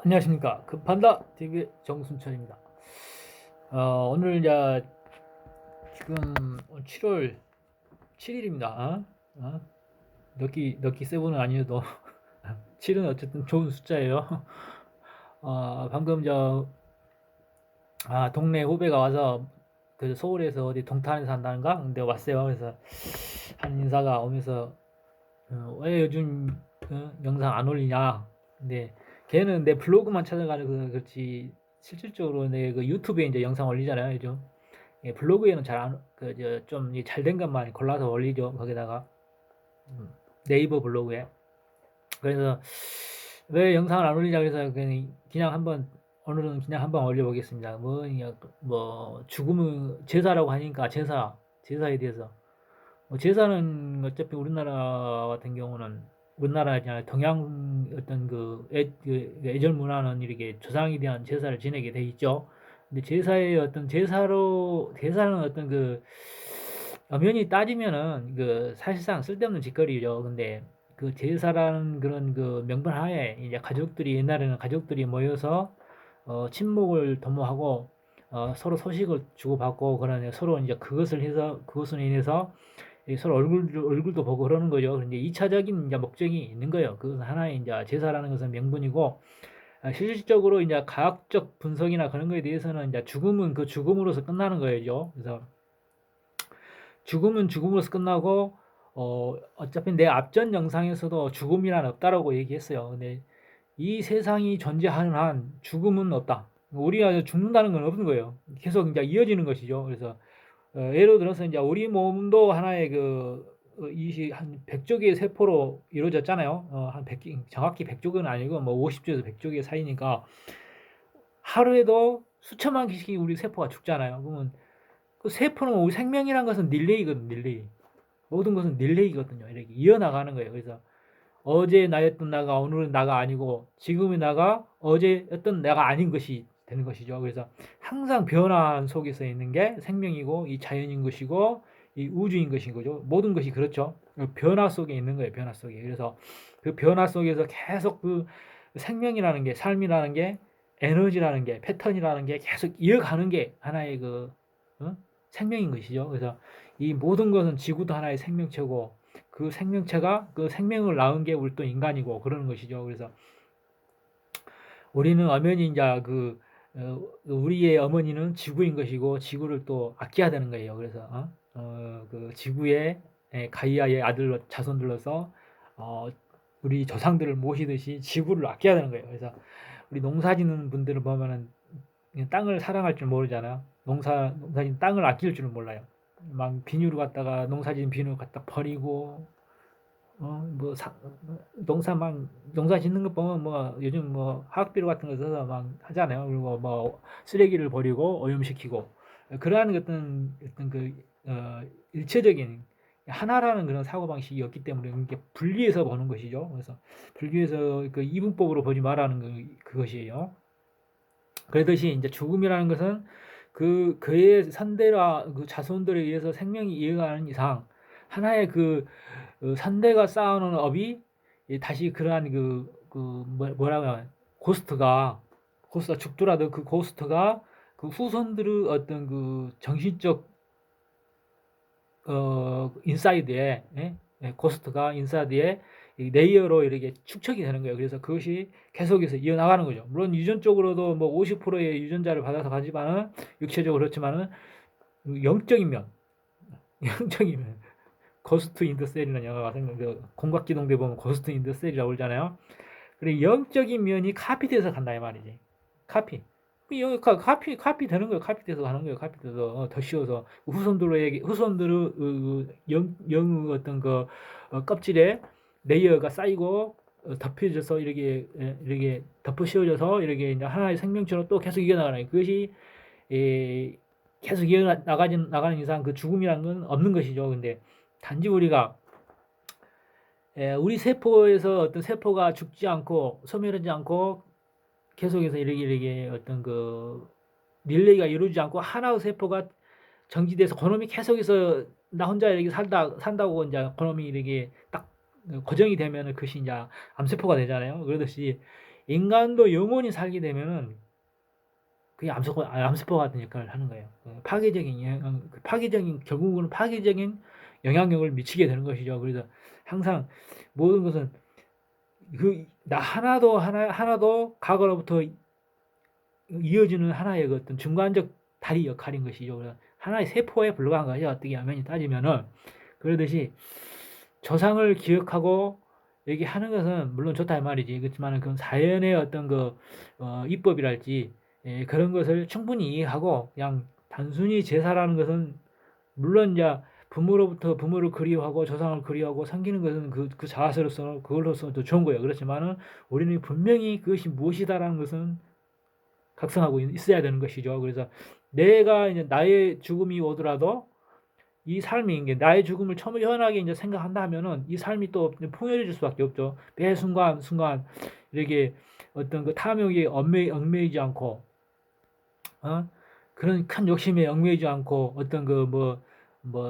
안녕하십니까. 급한다 TV 정순철입니다. 오늘 이제 지금 7월 7일입니다. 럭키 세븐은 아니어도 7은 어쨌든 좋은 숫자예요. 방금 동네 후배가 와서 그 서울에서 어디 동탄에 산다는가? 근데 왔어요. 그래서 한 인사가 오면서 왜 요즘 영상 안 올리냐? 근데 걔는 내 블로그만 찾아가는 그렇지 실질적으로 내 그 유튜브에 이제 영상 올리잖아요, 요즘. 예, 블로그에는 잘 안, 좀 잘 된 것만 골라서 올리죠, 거기다가. 네이버 블로그에. 그래서 왜 영상을 안 올리냐 그래서 그냥 한번 오늘은 그냥 한번 올려보겠습니다. 뭐 죽음은 제사라고 하니까 제사에 대해서 제사는 어차피 우리나라 같은 경우는 우리나라 동양 어떤 그 예절 문화는 이렇게 조상에 대한 제사를 지내게 돼 있죠. 근데 제사의 어떤 제사는 어떤 그 엄연히 따지면은 그 사실상 쓸데없는 짓거리죠. 근데 그 제사라는 그런 그 명분 하에 이제 옛날에는 가족들이 모여서 친목을 도모하고 서로 소식을 주고받고 그러는 서로 이제 그것으로 인해서 서로 얼굴도 보고 그러는 거죠. 그런데 2차적인 이제 목적이 있는 거예요. 그것은 하나의 이제 제사라는 것은 명분이고, 실질적으로 이제 과학적 분석이나 그런 거에 대해서는 이제 죽음은 그 죽음으로서 끝나는 거예요. 그래서 죽음은 죽음으로서 끝나고, 어차피 내 앞전 영상에서도 죽음이란 없다라고 얘기했어요. 근데 이 세상이 존재하는 한 죽음은 없다. 우리가 죽는다는 건 없는 거예요. 계속 이제 이어지는 것이죠. 그래서 예를 들어서 이제 우리 몸도 하나의 이한 100조 개의 세포로 이루어졌잖아요. 한 100개, 정확히 100조 개는 아니고 뭐 50조에서 100조 개 사이니까 하루에도 수천만 개씩 우리 세포가 죽잖아요. 그러면 그 세포는 우리 생명이란 것은 릴레이거든, 릴레이. 모든 것은 릴레이거든요. 이렇게 이어나가는 거예요. 그래서 어제 나였던 나가 오늘은 나가 아니고 지금의 나가 어제였던 내가 아닌 것이 되는 것이죠. 그래서 항상 변화 속에서 있는 게 생명이고 이 자연인 것이고 이 우주인 것인 거죠. 모든 것이 그렇죠. 변화 속에 있는 거예요. 변화 속에. 그래서 그 변화 속에서 계속 그 생명이라는 게 삶이라는 게 에너지라는 게 패턴이라는 게 계속 이어가는 게 하나의 어? 생명인 것이죠. 그래서 이 모든 것은 지구도 하나의 생명체고 그 생명체가 그 생명을 낳은 게 우리 또 인간이고 그러는 것이죠. 그래서 우리는 엄연히 이제 우리의 어머니는 지구인 것이고 지구를 또 아껴야 되는 거예요. 그래서 그 지구의 가이아의 아들 자손들로서 어, 우리 조상들을 모시듯이 지구를 아껴야 되는 거예요. 그래서 우리 농사짓는 분들을 보면은 그냥 땅을 사랑할 줄 모르잖아요. 농사짓는 땅을 아낄 줄은 몰라요. 막 비닐을 갖다가 농사짓는 비닐을 갖다 버리고 뭐 농사 짓는 거 보면 뭐 요즘 뭐 화학비료 같은 거 써서 막 하잖아요. 그리고 뭐 쓰레기를 버리고 오염시키고 그러한 어떤 일체적인 하나라는 그런 사고방식이 없기 때문에 이렇게 분리해서 보는 것이죠. 그래서 분리해서 그 이분법으로 보지 말라는 그것이에요. 그러듯이 이제 죽음이라는 것은 그의 선대와 그 자손들에 의해서 생명이 이어가는 이상 하나의 선대가 쌓아놓은 업이 다시 그러한 뭐라고 하냐 고스트가 죽더라도 그 고스트가 그 후손들의 어떤 그 정신적 인사이드에 고스트가 인사이드에 레이어로 이렇게 축적이 되는 거예요. 그래서 그것이 계속해서 이어나가는 거죠. 물론 유전적으로도 뭐 50%의 유전자를 받아서 가지만은 육체적으로 그렇지만은 영적인 면, 영적인 면, 고스트 인더 셀이라는 영화가 공각기동대 보면 고스트 인더 셀이라고 그러잖아요. 그래 영적인 면이 카피돼서 간다 이 말이지. 카피. 카피 되는 거예요. 카피돼서 가는 거예요. 카피돼서 더 씌워서 후손들의 영 어떤 껍질에 레이어가 쌓이고 덮여져서 이렇게 덮어 씌워져서 이렇게 이제 하나의 생명체로 또 계속 이어나가는 거예요. 그것이 계속 나가는 이상 그 죽음이라는 건 없는 것이죠. 근데 단지 우리 세포에서 어떤 세포가 죽지 않고 소멸하지 않고 계속해서 이렇게 어떤 릴레이가 이루어지지 않고 하나의 세포가 정지돼서 그놈이 계속해서 나 혼자 이렇게 산다고 이제 그놈이 이렇게 딱 고정이 되면은 그것이 이제 암세포가 되잖아요. 그러듯이 인간도 영원히 살게 되면은 그게 암세포 같은 역할을 하는 거예요. 결국은 파괴적인 영향력을 미치게 되는 것이죠. 그래서 항상 모든 것은 나 하나도 과거로부터 이어지는 하나의 어떤 중간적 다리 역할인 것이죠. 그래서 하나의 세포에 불과한 것이 어떻게 하면 따지면은 그러듯이 조상을 기억하고 여기 하는 것은 물론 좋다 이 말이지. 그렇지만 그건 자연의 어떤 이법이랄지 그런 것을 충분히 이해하고 그냥 단순히 제사라는 것은 물론 이제 부모로부터 부모를 그리워하고 조상을 그리워하고 섬기는 것은 그 자아로서 그걸로서 더 좋은 거예요. 그렇지만은 우리는 분명히 그것이 무엇이다라는 것은 각성하고 있어야 되는 것이죠. 그래서 내가 이제 나의 죽음이 오더라도 이 삶이 이게 나의 죽음을 초연하게 이제 생각한다 하면은 이 삶이 또 풍요해질 수밖에 없죠. 매 순간 순간 이렇게 어떤 그 탐욕에 얽매이지 않고 그런 큰 욕심에 얽매이지 않고 어떤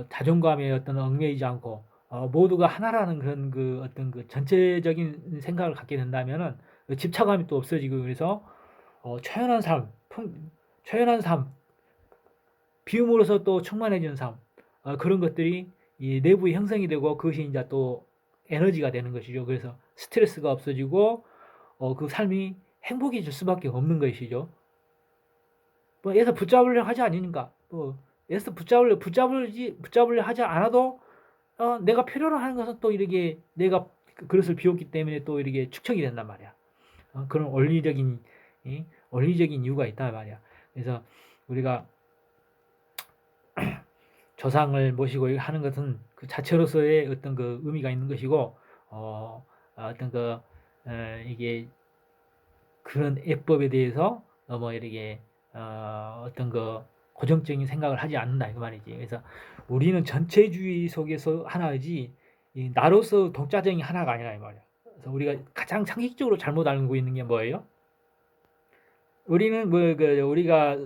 자존감에 어떤 얽매이지 않고 모두가 하나라는 그런 어떤 전체적인 생각을 갖게 된다면은 집착감이 또 없어지고 그래서 초연한 삶, 초연한 삶, 비움으로써 또 충만해지는 삶, 그런 것들이 이 내부에 형성이 되고 그것이 이제 또 에너지가 되는 것이죠. 그래서 스트레스가 없어지고 그 삶이 행복해질 수밖에 없는 것이죠. 뭐 애서 붙잡으려 하지 않으니까 뭐 애서 붙잡으려 하지 않아도 내가 필요로 하는 것은 또 이렇게 내가 그릇을 비웠기 때문에 또 이렇게 축적이 된단 말이야. 그런 원리적인 이유가 있단 말이야. 그래서 우리가 조상을 모시고 하는 것은 그 자체로서의 어떤 그 의미가 있는 것이고 어떤 이게 그런 예법에 대해서 너무 이렇게 어떤 고정적인 생각을 하지 않는다 그 말이지. 그래서 우리는 전체주의 속에서 하나이지 나로서 독자적인 하나가 아니라 이 말이야. 그래서 우리가 가장 상식적으로 잘못 알고 있는 게 뭐예요? 우리는 우리가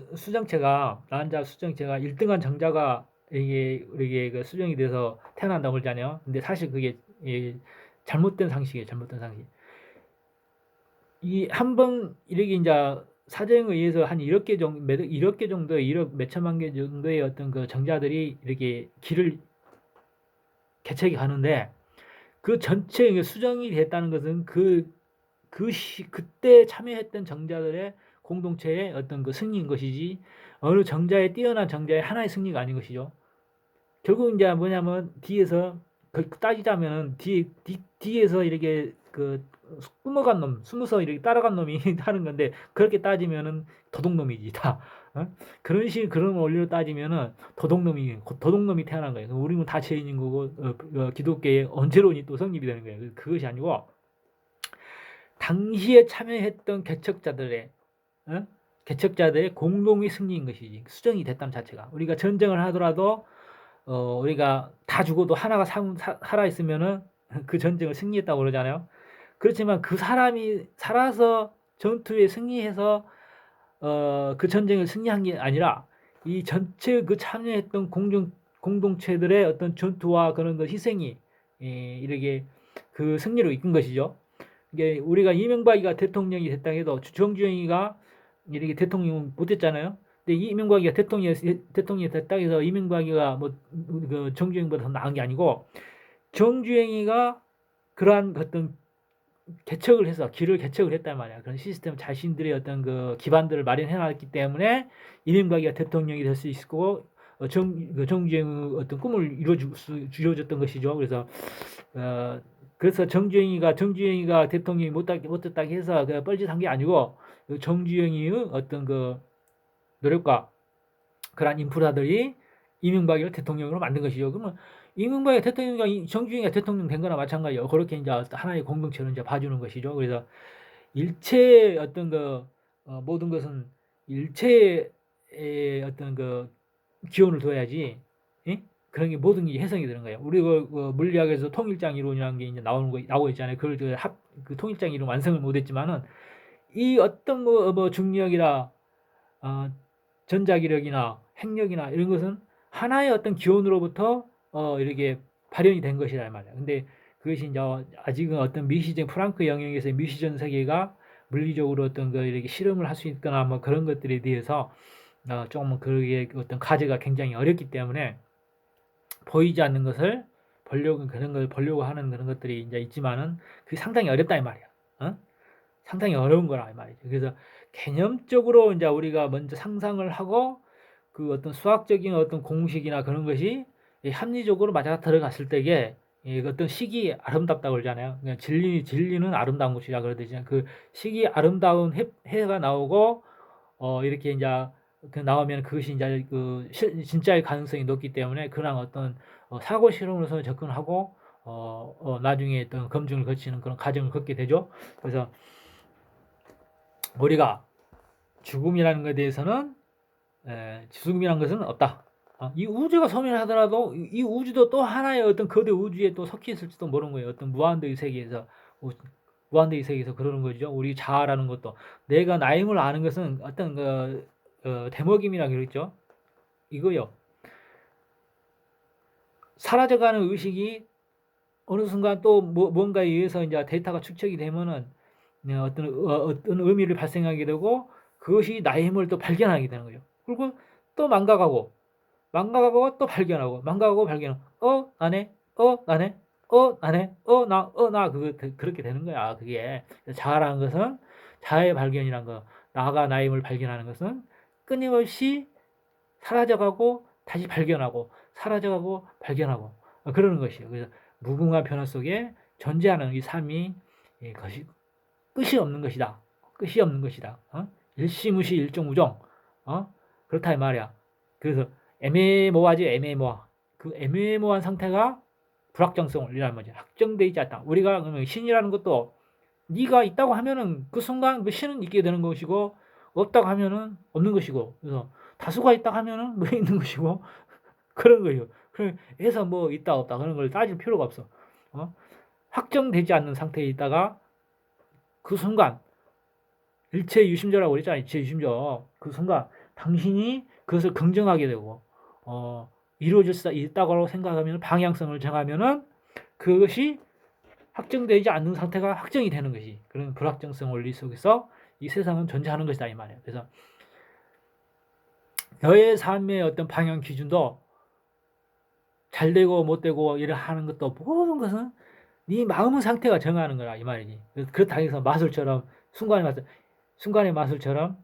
나한자 수정체가 1등한 정자가 이게 수정이 돼서 태어난다고 그러잖아요. 근데 사실 그게 잘못된 상식이에요. 잘못된 상식. 이 한 번 이렇게 이제 사정에 의해서 한 1억 개 정도, 1억 몇천만 개 정도의 어떤 그 정자들이 이렇게 길을 개척이 가는데 그 전체 수정이 됐다는 것은 그때 참여했던 정자들의 공동체의 어떤 그 승리인 것이지 어느 뛰어난 정자의 하나의 승리가 아닌 것이죠. 결국 이제 뭐냐면 뒤에서 따지자면은 뒤에서 이렇게 숨어서 이렇게 따라간 놈이 하는 건데 그렇게 따지면은 도둑놈이지 다. 그런 원리로 따지면은 도둑놈이 태어난 거예요. 우리는 다 죄인인 거고 기독교의 언제론이 또 성립이 되는 거예요. 그것이 아니고 당시에 참여했던 개척자들의 공동의 승리인 것이지 수정이 됐다는 자체가. 우리가 전쟁을 하더라도 우리가 다 죽어도 하나가 살아 있으면은 그 전쟁을 승리했다고 그러잖아요. 그렇지만 그 사람이 살아서 전투에 승리해서 그 전쟁을 승리한 게 아니라 이 전체 그 참여했던 공동체들의 어떤 전투와 그런 희생이 이렇게 그 승리로 이끈 것이죠. 이게 우리가 이명박이가 대통령이 됐다 해도 정주영이가 이렇게 대통령 못 됐잖아요. 근데 이명박이가 대통령이 됐다 해서 이명박이가 정주행보다 더 나은 게 아니고 정주행이가 그러한 어떤 길을 개척을 했단 말이야. 그런 시스템 자신들의 어떤 기반들을 마련해 놨기 때문에 이명박이가 대통령이 될 수 있고 정주행의 어떤 꿈을 이루어줬던 것이죠. 그래서 정주행이가 대통령이 못 됐다고 해서 뻘짓한 게 아니고 정주행이의 어떤 노력과 그러한 인프라들이 이명박이를 대통령으로 만든 것이죠. 그러면 이명박이 대통령과 정주행이가 대통령 된 거나 마찬가지예요. 그렇게 이제 하나의 공동체로 이제 봐주는 것이죠. 그래서 일체의 어떤 모든 것은 일체의 어떤 기원을 둬야지, 예? 그런 게 모든 게 해석이 되는 거예요. 우리 물리학에서 통일장 이론이라는 게 이제 나오고 있잖아요. 그 통일장 이론 완성을 못했지만은 이 어떤 중력이나 전자기력이나 핵력이나 이런 것은 하나의 어떤 기원으로부터 이렇게 발현이 된 것이란 말이야. 근데 그것이 이제 아직은 어떤 프랑크 영역에서의 미시전 세계가 물리적으로 어떤 그 이렇게 실험을 할 수 있거나 뭐 그런 것들에 대해서 조금 그게 어떤 과제가 굉장히 어렵기 때문에 보이지 않는 것을 보려고 그런 걸 보려고 하는 그런 것들이 이제 있지만은 그게 상당히 어렵다 이 말이야. 어? 상당히 어려운 거라 이 말이죠. 그래서 개념적으로 이제 우리가 먼저 상상을 하고 그 어떤 수학적인 어떤 공식이나 그런 것이 합리적으로 맞아 들어갔을 때에 어떤 식이 아름답다고 그러잖아요. 그냥 진리는 아름다운 것이라 그러듯이 그 식이 아름다운 해가 나오고 이렇게 이제 그 나오면 그것이 이제 그 진짜의 가능성이 높기 때문에 그런 어떤 사고 실험으로서 접근하고 나중에 어떤 검증을 거치는 그런 과정을 걷게 되죠. 그래서 우리가 죽음이라는 것에 대해서는 죽음이라는 것은 없다. 이 우주가 소멸하더라도 이 우주도 또 하나의 어떤 거대 우주에 또 섞여 있을지도 모르는 거예요. 어떤 무한대의 세계에서 무한대의 세계에서 그러는 거죠. 우리 자아라는 것도 내가 나임을 아는 것은 어떤 대먹임이라 그랬죠. 이거요. 사라져가는 의식이 어느 순간 또 뭔가에 의해서 이제 데이터가 축적이 되면은 어떤 의미를 발생하게 되고 그것이 나의 힘을 또 발견하게 되는 거죠. 그리고 또 망각하고 또 발견하고 망각하고 발견하고 나네 나네 나네 나 그렇게 되는 거야. 그게 자아라는 것은 자아의 발견이란 거 나가 나의 힘을 발견하는 것은 끊임없이 사라져가고 다시 발견하고 사라져가고 발견하고 그러는 것이에요. 그래서 무궁한 변화 속에 존재하는 이 삶이 것이 끝이 없는 것이다. 끝이 없는 것이다. 일시무시 일종무종. 그렇다 이 말이야. 그래서 애매모호하지 애매모호. 그 애매모호한 상태가 불확정성을 이라는 거죠. 확정되어 있지 않다. 우리가 그러면 신이라는 것도 네가 있다고 하면은 그 순간 그 신은 있게 되는 것이고 없다고 하면은 없는 것이고 그래서 다수가 있다 하면은 뭐 있는 것이고 그런 거예요. 그래서 뭐 있다 없다 그런 걸 따질 필요가 없어. 확정되지 않는 상태에 있다가 그 순간 일체 유심조라고 그랬잖아요. 일체 유심조. 그 순간 당신이 그것을 긍정하게 되고 이루어질 수 있다고 생각하면 방향성을 정하면은 그것이 확정되지 않는 상태가 확정이 되는 것이 그런 불확정성 원리 속에서 이 세상은 존재하는 것이다 이 말이에요. 그래서 너의 삶의 어떤 방향 기준도 잘 되고 못 되고 이래 하는 것도 모든 것은 네 마음 상태가 정하는 거라 이 말이지. 그렇다 해서 마술처럼 순간의 마술처럼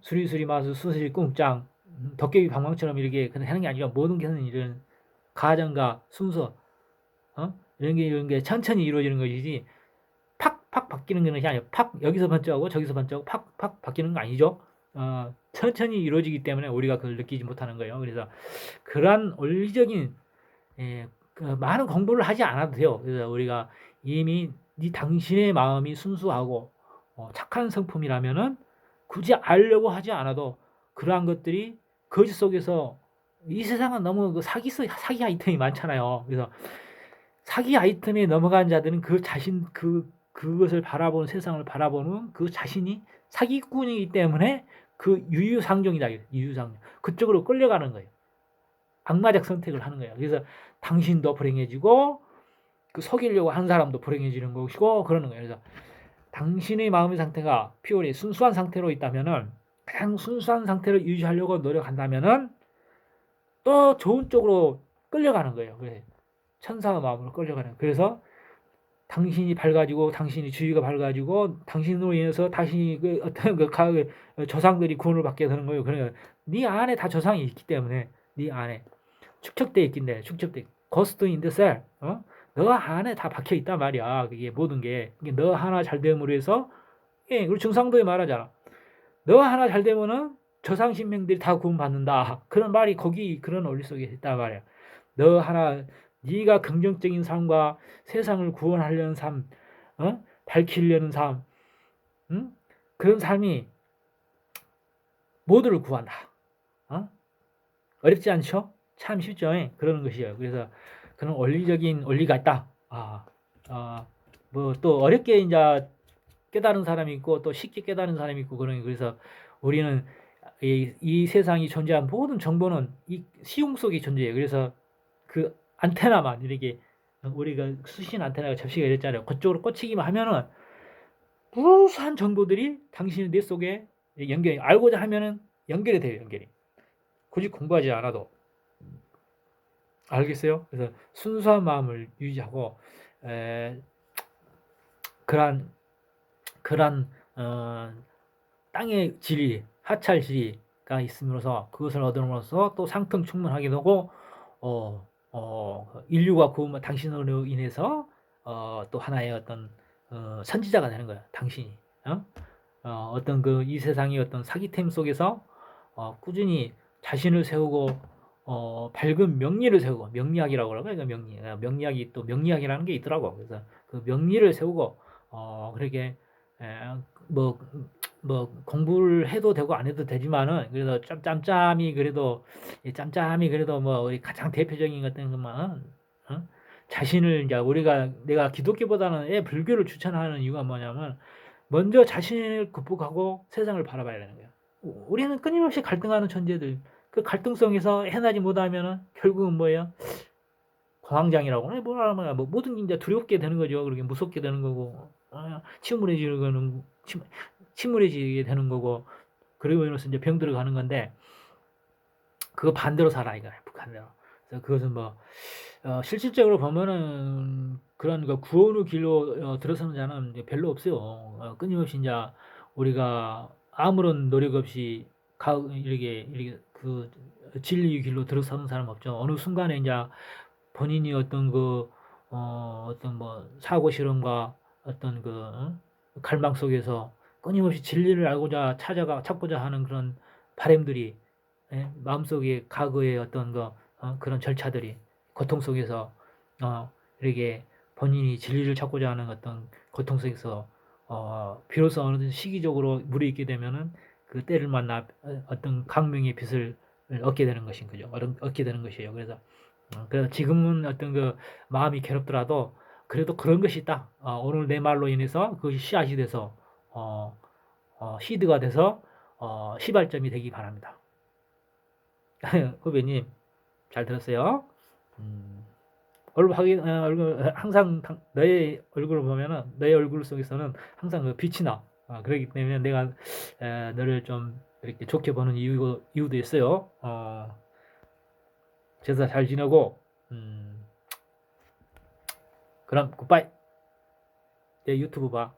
수리수리 마술 수수리 꿍짱 도깨비 방망처럼 이렇게 그냥 하는 게 아니라 모든 것은 이런 과정과 순서 이런 게 천천히 이루어지는 것이지 팍팍 바뀌는 것이 아니에요. 팍 여기서 번쩍하고 저기서 번쩍하고 팍팍 바뀌는 거 아니죠. 천천히 이루어지기 때문에 우리가 그걸 느끼지 못하는 거예요. 그래서 그러한 원리적인 많은 공부를 하지 않아도 돼요. 그래서 우리가 이미 당신의 마음이 순수하고 착한 성품이라면은 굳이 알려고 하지 않아도 그러한 것들이 거짓 속에서 이 세상은 너무 사기 아이템이 많잖아요. 그래서 사기 아이템에 넘어간 자들은 그것을 바라보는 세상을 바라보는 그 자신이 사기꾼이기 때문에 그 유유상종이다. 유유상종. 그쪽으로 끌려가는 거예요. 악마적 선택을 하는 거예요. 그래서 당신도 불행해지고 그 속이려고 한 사람도 불행해지는 것이고 그러는 거예요. 그래서 당신의 마음의 상태가 피오리 순수한 상태로 있다면은 그냥 순수한 상태를 유지하려고 노력한다면은 또 좋은 쪽으로 끌려가는 거예요. 그래. 천사의 마음으로 끌려가는. 그래서 당신이 밝아지고 당신이 주의가 밝아지고 당신으로 인해서 당신이 그 어떤 조상들이 구원을 받게 되는 거예요. 그러니까 네 안에 다 조상이 있기 때문에 네 안에 축적돼 있긴데 축적돼 고스트 인 더 셀. 너 안에 다 박혀 있단 말이야. 그게 모든 게 너 하나 잘 됨으로 해서 우리 중상도에 말하잖아. 너 하나 잘 되면은 조상 신명들이 다 구원받는다. 그런 말이 거기 그런 원리 속에 있단 말이야. 너 하나 네가 긍정적인 삶과 세상을 구원하려는 삶, 밝히려는 삶, 그런 삶이 모두를 구한다. 어렵지 않죠? 참 쉽죠? 그러는 것이에요. 그래서 그런 원리적인 원리가 있다. 뭐 또 어렵게 이제 깨달은 사람이 있고 또 쉽게 깨달은 사람이 있고 그래서 우리는 이 세상이 존재한 모든 정보는 이 시공 속에 존재해요. 그래서 그 안테나만 이렇게 우리가 수신 안테나가 접시가 이랬잖아요. 그쪽으로 꽂히기만 하면은 무수한 정보들이 당신의 뇌 속에 연결이 알고자 하면은 연결이 돼요. 연결이. 굳이 공부하지 않아도. 알겠어요? 그래서 순수한 마음을 유지하고 그러한 땅의 질이 하찰 질이가 있음으로써 그것을 얻음으로써 또 상품 충만하게 되고 인류가 구원 당신으로 인해서 또 하나의 어떤 선지자가 되는 거야. 당신이 어떤 그 이 세상의 어떤 사기템 속에서 꾸준히 자신을 세우고 밝은 명리를 세우고 명리학이라고 그러고 그러니까 명리학이 또 명리학이라는 게 있더라고. 그래서 그 명리를 세우고 그렇게 뭐, 뭐 공부를 해도 되고 안 해도 되지만은 그래도 짬짬이 그래도 뭐 우리 가장 대표적인 것들은 것만 자신을 이제 내가 기독교보다는 불교를 추천하는 이유가 뭐냐면 먼저 자신을 극복하고 세상을 바라봐야 되는 거야. 우리는 끊임없이 갈등하는 존재들. 그 갈등성에서 해나지 못하면은 결국은 뭐예요? 공황장애라고 뭐라 뭐 모든 게 이제 두렵게 되는 거죠. 그렇게 무섭게 되는 거고 침울해지게 되는 거고 그리고 인해서 이제 병들어 가는 건데 그거 반대로 살아 이거 반대로. 그래서 그것은 뭐 실질적으로 보면은 그런 그 구원의 길로 들어서는 자는 별로 없어요. 끊임없이 이제 우리가 아무런 노력 없이 이렇게 그 진리의 길로 들어서는 사람 없죠. 어느 순간에 이제 본인이 어떤 어떤 뭐 사고 실험과 어떤 갈망 속에서 끊임없이 진리를 알고자 찾고자 하는 그런 바람들이 마음속에 과거의 어떤 그런 절차들이 고통 속에서 이렇게 본인이 진리를 찾고자 하는 어떤 고통 속에서 비로소 어느 시기적으로 무르익게 되면은 그 때를 만나 어떤 강명의 빛을 얻게 되는 것인 거죠. 얻게 되는 것이에요. 그래서 지금은 어떤 마음이 괴롭더라도 그래도 그런 것이 있다. 오늘 내 말로 인해서 그것이 씨앗이 돼서 시드가 돼서 시발점이 되기 바랍니다. 후배님 잘 들었어요? 얼굴 항상 너의 얼굴을 보면은 너의 얼굴 속에서는 항상 그 빛이 나. 그렇기 때문에 내가 너를 좀 이렇게 좋게 보는 이유도 있어요. 제사 잘 지내고 그럼 굿바이. 내 유튜브 봐.